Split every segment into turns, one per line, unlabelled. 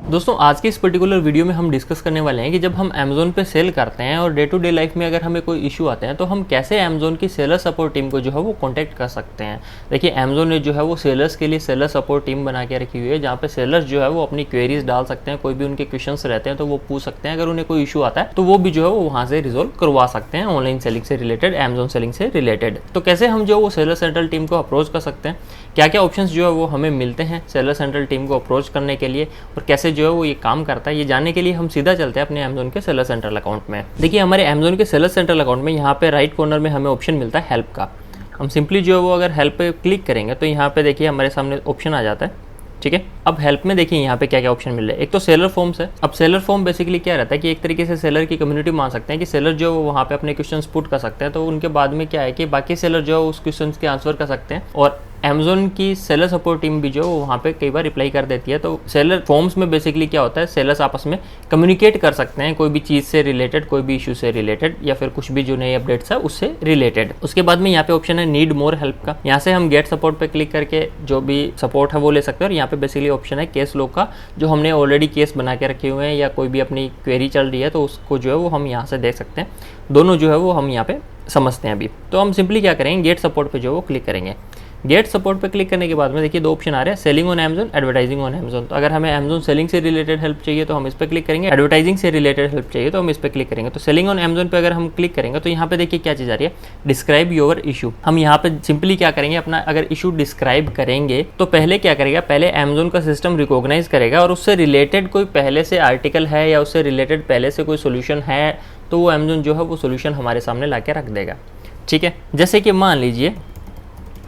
दोस्तों आज के इस पर्टिकुलर वीडियो में हम डिस्कस करने वाले हैं कि जब हम Amazon पे सेल करते हैं और डे टू डे लाइफ में अगर हमें कोई इशू आते हैं तो हम कैसे Amazon की सेलर सपोर्ट टीम को जो है वो कांटेक्ट कर सकते हैं। देखिए Amazon ने जो है वो सेलर्स के लिए सेलर सपोर्ट टीम बना के रखी हुई है, जहाँ पे सेलर्स जो है वो अपनी क्वेरीज डाल सकते हैं, कोई भी उनके क्वेश्चंस रहते हैं तो वो पूछ सकते हैं। अगर उन्हें कोई इशू आता है तो वो भी जो है वो वहाँ से रिजोल्व करवा सकते हैं ऑनलाइन सेलिंग से रिलेटेड, Amazon सेलिंग से रिलेटेड। तो कैसे हम जो वो सेलर सेंट्रल टीम को अप्रोच कर सकते हैं, क्या क्या ऑप्शंस जो है वो हमें मिलते हैं सेलर सेंट्रल टीम को अप्रोच करने के लिए, और कैसे जो है वो ये काम करता है, ये जानने के लिए हम सीधा चलते हैं अपने Amazon के सेलर सेंट्रल अकाउंट में। देखिए हमारे Amazon के सेलर सेंट्रल अकाउंट में यहाँ पे राइट कॉर्नर में हमें ऑप्शन मिलता है हेल्प का। हम सिंपली जो है वो अगर हेल्प पे क्लिक करेंगे तो यहाँ पे देखिए हमारे सामने ऑप्शन आ जाता है। ठीक है, अब हेल्प में देखिए यहाँ पे क्या क्या ऑप्शन मिल रहे हैं। एक तो सेलर फॉर्म्स है। अब सेलर फॉर्म बेसिकली क्या रहता है कि एक तरीके से सेलर की कम्युनिटी मान सकते हैं कि सेलर जो वहाँ पे अपने क्वेश्चंस पुट कर सकते हैं, तो उनके बाद में क्या है कि बाकी सेलर जो उस क्वेश्चंस के आंसर कर सकते हैं और Amazon की सेलर सपोर्ट टीम भी जो वहाँ पे कई बार रिप्लाई कर देती है। तो सेलर फॉर्म्स में बेसिकली क्या होता है, सेलर्स आपस में कम्युनिकेट कर सकते हैं कोई भी चीज़ से रिलेटेड, कोई भी इशू से रिलेटेड, या फिर कुछ भी जो नई अपडेट्स है उससे रिलेटेड। उसके बाद में यहाँ पे ऑप्शन है नीड मोर हेल्प का। यहाँ से हम गेट सपोर्ट पे क्लिक करके जो भी सपोर्ट है वो ले सकते हैं। और यहाँ पे बेसिकली ऑप्शन है केस लॉग का, जो हमने ऑलरेडी केस बना के रखे हुए हैं या कोई भी अपनी क्वेरी चल रही है तो उसको जो है वो हम यहाँ से देख सकते हैं। दोनों जो है वो हम यहाँ पे समझते हैं अभी। तो हम सिंपली क्या करेंगे, गेट सपोर्ट पे जो वो क्लिक करेंगे। गेट सपोर्ट पे क्लिक करने के बाद में देखिए दो ऑप्शन आ रहे हैं, selling on Amazon, advertising on Amazon। तो अगर हमें Amazon सेलिंग से रिलेटेड हेल्प चाहिए तो हम इस पर क्लिक करेंगे, एडवर्टाइजिंग से रिलेटेड हेल्प चाहिए तो हम इस पर क्लिक करेंगे। तो सेलिंग ऑन Amazon पे अगर हम क्लिक करेंगे तो यहाँ पे देखिए क्या चीज़ आ रही है, डिस्क्राइब योर इशू। हम यहाँ पे सिंपली क्या करेंगे, अपना अगर इशू डिस्क्राइब करेंगे तो पहले क्या करेगा, पहले Amazon का सिस्टम रिकॉग्नाइज करेगा और उससे रिलेटेड कोई पहले से आर्टिकल है या उससे रिलेटेड पहले से कोई सोल्यूशन है तो वो Amazon जो है वो सोल्यूशन हमारे सामने ला के रख देगा। ठीक है, जैसे कि मान लीजिए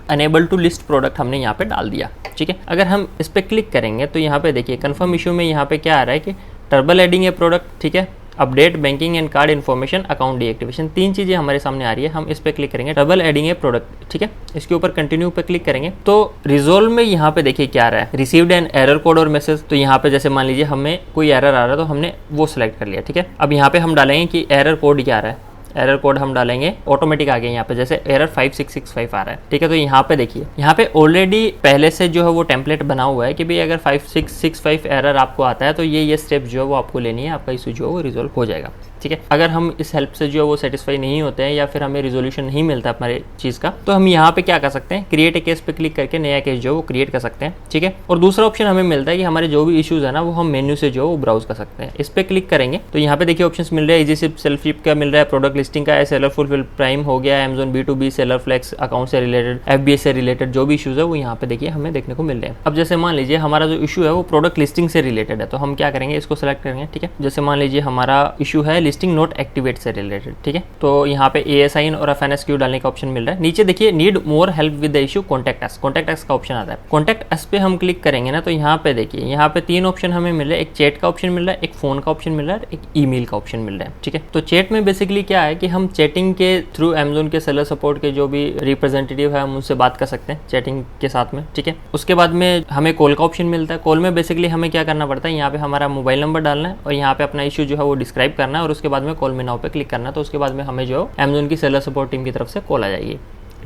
अनेबल टू लिस्ट प्रोडक्ट हमने यहाँ पे डाल दिया। ठीक है, अगर हम इस पर क्लिक करेंगे तो यहाँ पे देखिए कन्फर्म इशू में यहाँ पे क्या आ रहा है कि टर्बल एडिंग ए प्रोडक्ट, ठीक है, update banking and card information, account deactivation, तीन चीज़ें हमारे सामने आ रही है। हम इस पर क्लिक करेंगे, डबल एडिंग ए प्रोडक्ट, ठीक है, इसके ऊपर कंटिन्यू पे क्लिक करेंगे तो रिजोल्व में यहाँ पे देखिए क्या आ रहा है, रिसीव्ड एन एरर कोड और मैसेज। तो यहाँ पे जैसे मान लीजिए हमें कोई एरर आ रहा है तो हमने वो सिलेक्ट कर लिया। ठीक है, अब यहाँ पे हम डालेंगे कि एरर कोड क्या आ रहा है, एरर कोड हम डालेंगे ऑटोमेटिक आ गया यहाँ पे, जैसे एरर 5665 आ रहा है। ठीक है, तो यहाँ पे देखिए यहाँ पे ऑलरेडी पहले से जो है वो टेम्पलेट बना हुआ है कि भाई अगर 5665 एरर आपको आता है तो ये स्टेप जो है वो आपको लेनी है, आपका इशू जो है वो रिजोल्व हो जाएगा। ठीक है, अगर हम इस हेल्प से जो है वो सेटिस्फाई नहीं होते हैं या फिर हमें रिजोल्यूशन नहीं मिलता हमारे चीज़ का, तो हम यहाँ पे क्या कर सकते हैं, क्रिएट ए केस पे क्लिक करके नया केस जो है वो क्रिएट कर सकते हैं। ठीक है, और दूसरा ऑप्शन हमें मिलता है कि हमारे जो भी इशूज़ है ना वो हम मेन्यू से जो है वो ब्राउज कर सकते हैं। इस पर क्लिक करेंगे तो यहाँ पे देखिए ऑप्शन मिल रहा है, इजी सिप सेल्फ शिप का मिल रहा है, प्रोडक्ट लिस्टिंग का है, सेलर फुलफिल प्राइम हो गया, Amazon B2B, seller flex account से रिलेटेड, FBA से रिलेटेड जो भी इशूज़ है वो यहाँ पे देखिए हमें देखने को मिल रहे हैं। अब जैसे मान लीजिए हमारा जो इशू है वो प्रोडक्ट लिस्टिंग से रिलेटेड है तो हम क्या करेंगे, इसको सेलेक्ट करेंगे। ठीक है, जैसे मान लीजिए हमारा इशू है लिस्टिंग नोट एक्टिवेट से रिलेटेड। ठीक है, तो यहाँ पे ASIN और FNSQ डालने का ऑप्शन मिल रहा है। नीचे देखिए need more help with the issue, contact us, contact us का ऑप्शन आता है। कॉन्टैक्ट अस पे हम क्लिक करेंगे ना तो यहाँ पे देखिए यहाँ पे तीन ऑप्शन हमें मिल रहे हैं, एक चैट का ऑप्शन मिल रहा है, एक फोन का ऑप्शन मिल रहा है, एक ईमेल का ऑप्शन मिल रहा है। ठीक है, तो चैट में बेसिकली क्या है कि हम चैटिंग के थ्रू Amazon के सेलर सपोर्ट के जो भी रिप्रेजेंटेटिव है हम उनसे बात कर सकते हैं चैटिंग के साथ में। ठीक है, उसके बाद में हमें कॉल का ऑप्शन मिलता है। कॉल में बेसिकली हमें क्या करना पड़ता है, यहाँ पे हमारा मोबाइल नंबर डालना है और यहाँ पे अपना इशू जो है वो डिस्क्राइब करना है और उसके बाद में कॉल में नाउ पे क्लिक करना है। तो उसके बाद में हमें जो Amazon की सेलर सपोर्ट टीम की तरफ से कॉल आ जाएगी।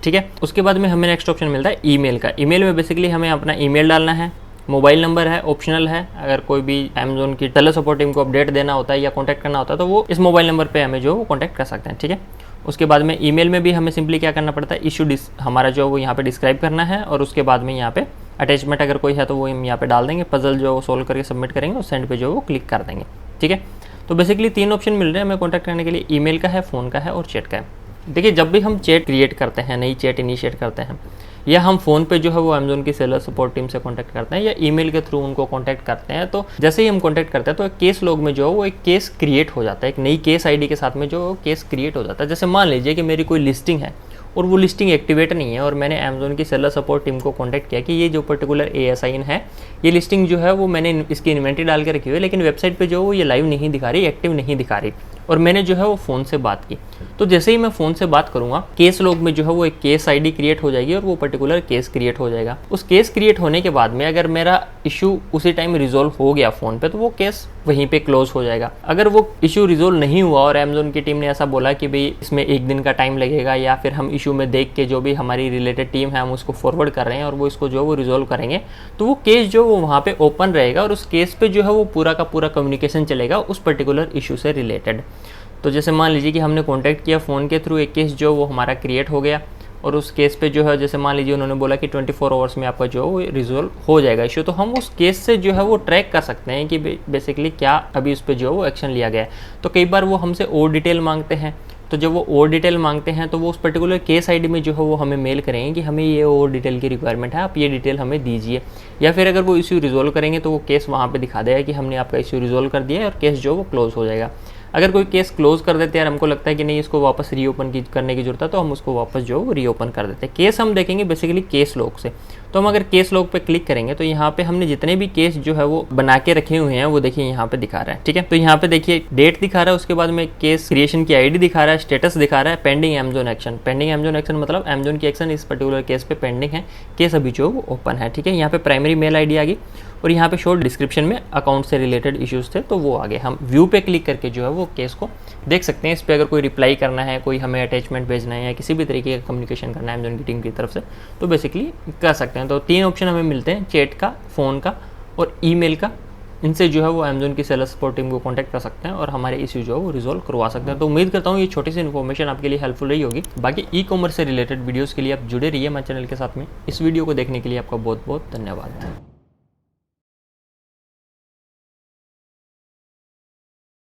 ठीक है, उसके बाद में हमें नेक्स्ट ऑप्शन मिलता है ईमेल का। ईमेल में बेसिकली हमें अपना ईमेल डालना है, मोबाइल नंबर है, ऑप्शनल है। अगर कोई भी Amazon की सेलर सपोर्ट टीम को अपडेट देना होता है या कॉन्टैक्ट करना होता है तो वो इस मोबाइल नंबर पे हमें जो वो कॉन्टैक्ट कर सकते हैं। ठीक है, उसके बाद में ईमेल में भी हमें सिंपली क्या करना पड़ता है, इशू हमारा जो वो यहाँ पे डिस्क्राइब करना है और उसके बाद में यहाँ पे अटैचमेंट अगर कोई है तो वो हम यहाँ पे डाल देंगे, पजल जो वो सोल्व करके सबमिट करेंगे और सेंड पे जो वो क्लिक कर देंगे। ठीक है, तो बेसिकली तीन ऑप्शन मिल रहे हैं हमें कॉन्टैक्ट करने के लिए, ईमेल का है, फ़ोन का है और चैट का है। देखिए जब भी हम चैट क्रिएट करते हैं, नई चैट इनिशिएट करते हैं, या हम फ़ोन पे जो है वो Amazon की सेलर सपोर्ट टीम से कांटेक्ट करते हैं या ईमेल के थ्रू उनको कांटेक्ट करते हैं, तो जैसे ही हम कांटेक्ट करते हैं तो एक केस लॉग में जो है वो एक केस क्रिएट हो जाता है, एक नई केस आईडी के साथ में जो केस क्रिएट हो जाता है। जैसे मान लीजिए कि मेरी कोई लिस्टिंग है और वो लिस्टिंग एक्टिवेट नहीं है और मैंने Amazon की सेलर सपोर्ट टीम को कांटेक्ट किया कि ये जो पर्टिकुलर ASIN है, ये लिस्टिंग जो है वो मैंने इसकी इन्वेंट्री डाल के रखी हुई है लेकिन वेबसाइट पे जो वो ये लाइव नहीं दिखा रही, एक्टिव नहीं दिखा रही, और मैंने जो है वो फ़ोन से बात की। तो जैसे ही मैं फ़ोन से बात करूँगा, केस लॉग में जो है वो एक केस आईडी क्रिएट हो जाएगी और वो पर्टिकुलर केस क्रिएट हो जाएगा। उस केस क्रिएट होने के बाद में अगर मेरा इशू उसी टाइम रिजोल्व हो गया फ़ोन पे, तो वो केस वहीं पे क्लोज हो जाएगा। अगर वो इशू रिजोल्व नहीं हुआ और अमेज़न की टीम ने ऐसा बोला कि भाई इसमें 1 दिन का टाइम लगेगा, या फिर हम इशू में देख के जो भी हमारी रिलेटेड टीम है हम उसको फॉरवर्ड कर रहे हैं और वो इसको जो वो रिजोल्व करेंगे, तो वो केस जो वो वहाँ पे ओपन रहेगा और उस केस पे जो है वो पूरा का पूरा कम्युनिकेशन चलेगा उस पर्टिकुलर इशू से रिलेटेड। तो जैसे मान लीजिए कि हमने कॉन्टैक्ट किया फ़ोन के थ्रू, एक केस जो वो हमारा क्रिएट हो गया और उस केस पे जो है जैसे मान लीजिए उन्होंने बोला कि 24 आवर्स में आपका जो है वो रिजोल्व हो जाएगा इशू, तो हम उस केस से जो है वो ट्रैक कर सकते हैं कि बेसिकली क्या अभी उस पर जो है वो एक्शन लिया गया है। तो कई बार वो हमसे और डिटेल मांगते हैं, तो जब वो और डिटेल मांगते हैं तो वो उस पर्टिकुलर केस आईडी में जो है वो हमें मेल करेंगे कि हमें ये और डिटेल की रिक्वायरमेंट है, आप ये डिटेल हमें दीजिए। या फिर अगर वो इशू रिजोल्व करेंगे तो वो केस वहाँ पे दिखा देगा कि हमने आपका इशू रिजोल्व कर दिया है और केस जो वो क्लोज हो जाएगा। अगर कोई केस क्लोज कर देते हैं और हमको लगता है कि नहीं इसको वापस रीओपन करने की जरूरत है, तो हम उसको वापस जो वो रीओपन कर देते हैं। केस हम देखेंगे बेसिकली केस लॉग से। तो हम अगर केस लॉग पे क्लिक करेंगे तो यहाँ पे हमने जितने भी केस जो है वो बना के रखे हुए हैं वो देखिए यहाँ पे दिखा रहा है, ठीक है। तो यहाँ पे देखिए डेट दिखा रहा है, उसके बाद में केस क्रिएशन की आईडी दिखा रहा है, स्टेटस दिखा रहा है, pending Amazon action. Pending Amazon action मतलब अमेज़न की एक्शन इस पर्टिकुलर केस पे पेंडिंग है, केस अभी जो वो ओपन है, ठीक है। यहाँ पे प्राइमरी मेल आईडी आ गई और यहाँ पे शॉर्ट डिस्क्रिप्शन में अकाउंट से रिलेटेड इश्यूज थे तो वो आगे हम व्यू पे क्लिक करके जो है वो केस को देख सकते हैं। इस पर अगर कोई रिप्लाई करना है, कोई हमें अटैचमेंट भेजना है या किसी भी तरीके का कम्युनिकेशन करना है अमेज़न की टीम की तरफ से, तो बेसिकली कर सकते हैं। तो 3 ऑप्शन हमें मिलते हैं, चैट का, फ़ोन का और ईमेल का। इनसे जो है वो अमेज़न की सेलर सपोर्ट टीम को कांटेक्ट कर सकते हैं और हमारे इश्यू जो है वो रिजोल्व करवा सकते हैं। तो उम्मीद करता हूँ ये छोटी सी इन्फॉर्मेशन आपके लिए हेल्पफुल रही होगी। बाकी ई कॉमर्स से रिलेटेड वीडियोज़ के लिए आप जुड़े रहिए हमारे चैनल के साथ में। इस वीडियो को देखने के लिए आपका बहुत बहुत धन्यवाद।